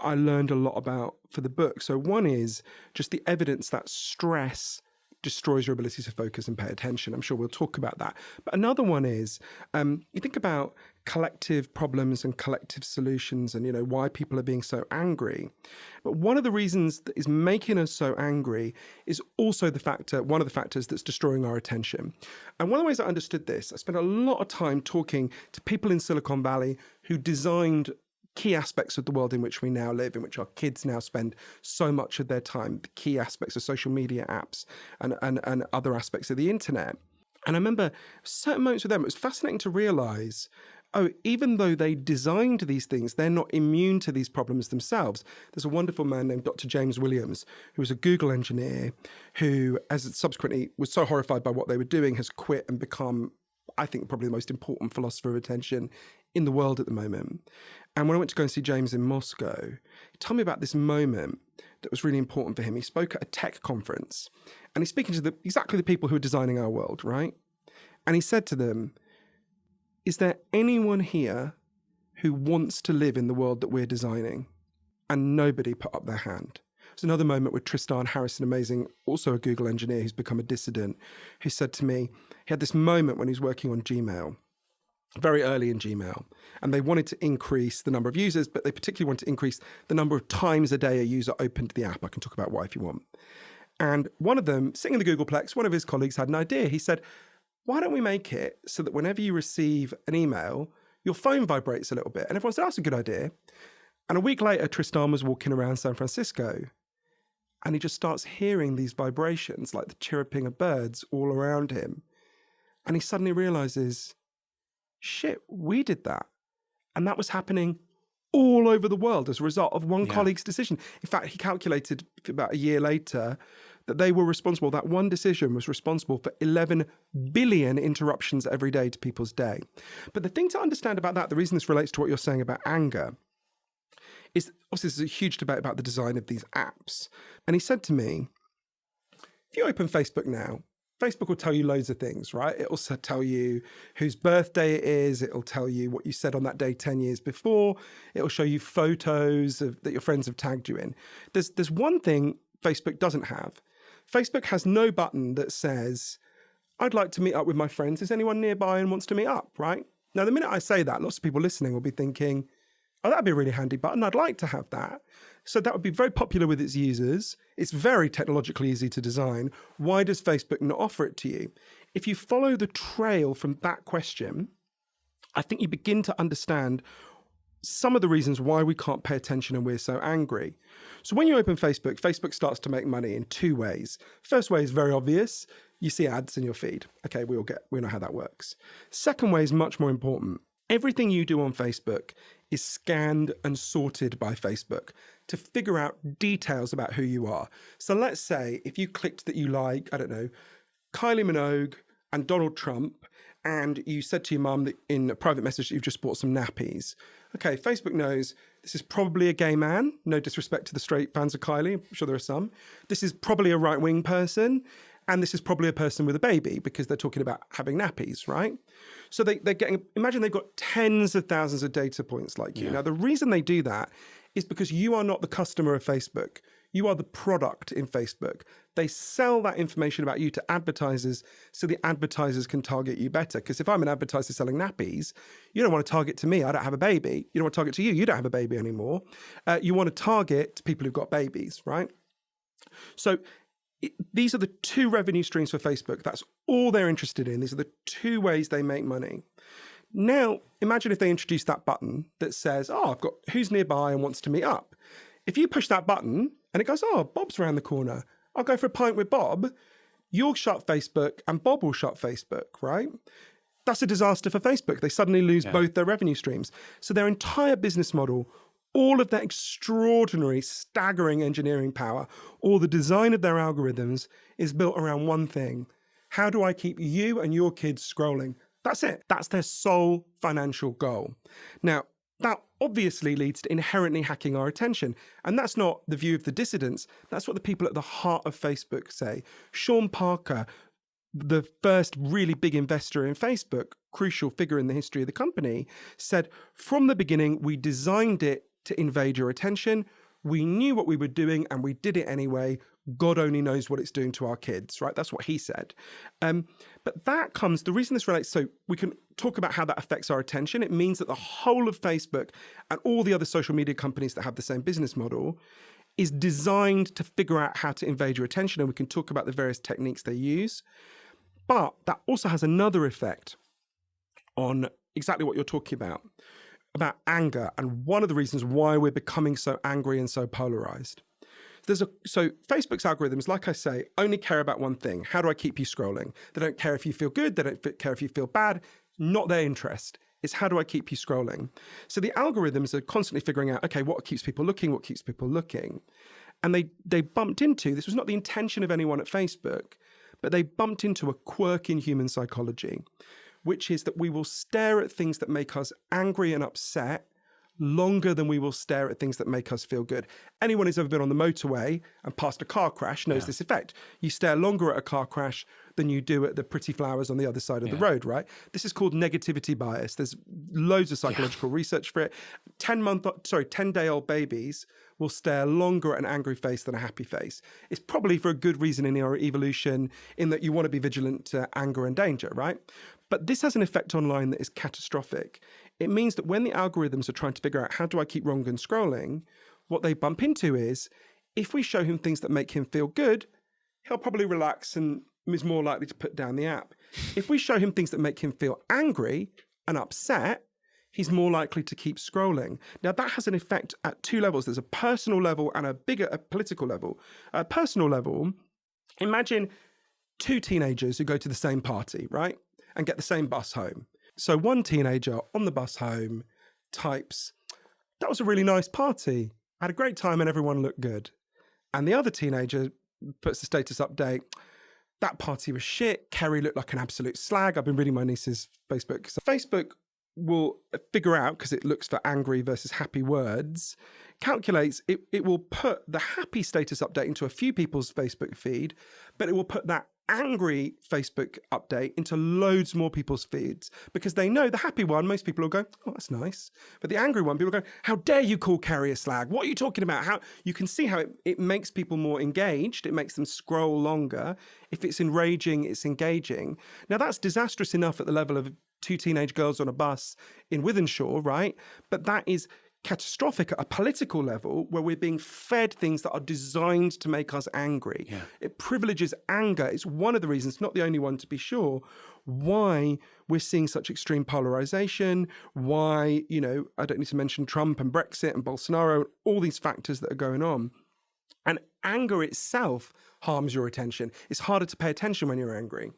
that I learned a lot about for the book. So one is just the evidence that stress destroys your ability to focus and pay attention. I'm sure we'll talk about that. But another one is, you think about collective problems and collective solutions and, why people are being so angry. But one of the reasons that is making us so angry is also one of the factors that's destroying our attention. And one of the ways I understood this, I spent a lot of time talking to people in Silicon Valley who designed key aspects of the world in which we now live, in which our kids now spend so much of their time, the key aspects of social media apps and other aspects of the internet. And I remember certain moments with them, it was fascinating to realize, even though they designed these things, they're not immune to these problems themselves. There's a wonderful man named Dr. James Williams, who was a Google engineer, who, as subsequently was so horrified by what they were doing, has quit and become, I think, probably the most important philosopher of attention in the world at the moment. And when I went to go and see James in Moscow, he told me about this moment that was really important for him. He spoke at a tech conference and he's speaking to exactly the people who are designing our world, right? And he said to them, is there anyone here who wants to live in the world that we're designing? And nobody put up their hand. There's another moment with Tristan Harrison, amazing, also a Google engineer who's become a dissident, who said to me, he had this moment when he was working on Gmail, very early in Gmail, and they wanted to increase the number of users, but they particularly wanted to increase the number of times a day a user opened the app. I can talk about why if you want. And one of them, sitting in the Googleplex, one of his colleagues had an idea. He said, why don't we make it so that whenever you receive an email, your phone vibrates a little bit? And everyone said, that's a good idea. And a week later, Tristan was walking around San Francisco and he just starts hearing these vibrations, like the chirruping of birds all around him. And he suddenly realizes, shit, we did that. And that was happening all over the world as a result of one colleague's decision. In fact, he calculated about a year later that they were responsible, that one decision was responsible for 11 billion interruptions every day to people's day. But the thing to understand about that, the reason this relates to what you're saying about anger, is obviously there's a huge debate about the design of these apps. And he said to me, if you open Facebook now, Facebook will tell you loads of things, right? It'll tell you whose birthday it is. It'll tell you what you said on that day 10 years before. It'll show you photos that your friends have tagged you in. There's one thing Facebook doesn't have. Facebook has no button that says, I'd like to meet up with my friends. Is anyone nearby and wants to meet up, right? Now, the minute I say that, lots of people listening will be thinking, oh, that'd be a really handy button. I'd like to have that. So that would be very popular with its users. It's very technologically easy to design. Why does Facebook not offer it to you? If you follow the trail from that question, I think you begin to understand some of the reasons why we can't pay attention and we're so angry. So when you open Facebook, Facebook starts to make money in two ways. First way is very obvious. You see ads in your feed. Okay, we know how that works. Second way is much more important. Everything you do on Facebook is scanned and sorted by Facebook to figure out details about who you are. So let's say if you clicked that you like, I don't know, Kylie Minogue and Donald Trump, and you said to your mum that in a private message that you've just bought some nappies. Okay, Facebook knows this is probably a gay man. No disrespect to the straight fans of Kylie. I'm sure there are some. This is probably a right-wing person. And this is probably a person with a baby because they're talking about having nappies, right? So they're getting, imagine they've got tens of thousands of data points like you. Now, the reason they do that is because you are not the customer of Facebook. You are the product in Facebook. They sell that information about you to advertisers so the advertisers can target you better. Because if I'm an advertiser selling nappies, you don't want to target to me. I don't have a baby. You don't want to target to you. You don't have a baby anymore. You want to target people who've got babies, right? So these are the two revenue streams for Facebook. That's all they're interested in. These are the two ways they make money. Now, imagine if they introduce that button that says, oh, I've got who's nearby and wants to meet up. If you push that button and it goes, oh, Bob's around the corner, I'll go for a pint with Bob, you'll shut Facebook and Bob will shut Facebook, right? That's a disaster for Facebook. They suddenly lose both their revenue streams. So their entire business model, all of that extraordinary, staggering engineering power, all the design of their algorithms is built around one thing. How do I keep you and your kids scrolling? That's it. That's their sole financial goal. Now, that obviously leads to inherently hacking our attention. And that's not the view of the dissidents. That's what the people at the heart of Facebook say. Sean Parker, the first really big investor in Facebook, crucial figure in the history of the company, said, from the beginning, we designed it to invade your attention. We knew what we were doing and we did it anyway. God only knows what it's doing to our kids, right? That's what he said. But that comes, the reason this relates, so we can talk about how that affects our attention. It means that the whole of Facebook and all the other social media companies that have the same business model is designed to figure out how to invade your attention. And we can talk about the various techniques they use. But that also has another effect on exactly what you're talking about anger, and one of the reasons why we're becoming so angry and so polarized. So Facebook's algorithms, like I say, only care about one thing. How do I keep you scrolling? They don't care if you feel good. They don't care if you feel bad. Not their interest. It's how do I keep you scrolling? So the algorithms are constantly figuring out, okay, what keeps people looking? What keeps people looking? And they bumped into, this was not the intention of anyone at Facebook, but they bumped into a quirk in human psychology, which is that we will stare at things that make us angry and upset longer than we will stare at things that make us feel good. Anyone who's ever been on the motorway and passed a car crash knows this effect. You stare longer at a car crash than you do at the pretty flowers on the other side of the road, right? This is called negativity bias. There's loads of psychological research for it. 10-day-old babies will stare longer at an angry face than a happy face. It's probably for a good reason in our evolution, in that you want to be vigilant to anger and danger, right? But this has an effect online that is catastrophic. It means that when the algorithms are trying to figure out how do I keep wrong and scrolling, what they bump into is, if we show him things that make him feel good, he'll probably relax and is more likely to put down the app. If we show him things that make him feel angry and upset, he's more likely to keep scrolling. Now, that has an effect at two levels. There's a personal level and a political level. At a personal level, imagine two teenagers who go to the same party, right? And get the same bus home. So one teenager on the bus home types, "That was a really nice party. I had a great time and everyone looked good." And the other teenager puts the status update, "That party was shit. Kerry looked like an absolute slag. I've been reading my niece's Facebook." So Facebook will figure out, because it looks for angry versus happy words, calculates, it will put the happy status update into a few people's Facebook feed, but it will put that angry Facebook update into loads more people's feeds, because they know the happy one, most people will go, "Oh, that's nice." But the angry one, people go, "How dare you call Kerry a slag? What are you talking about?" How you can see how it makes people more engaged. It makes them scroll longer. If it's enraging, it's engaging. Now, that's disastrous enough at the level of two teenage girls on a bus in Wythenshawe, right? But that is catastrophic at a political level, where we're being fed things that are designed to make us angry. It privileges anger. It's one of the reasons, not the only one to be sure, why we're seeing such extreme polarization, why, I don't need to mention Trump and Brexit and Bolsonaro, all these factors that are going on. And anger itself harms your attention. It's harder to pay attention when you're angry.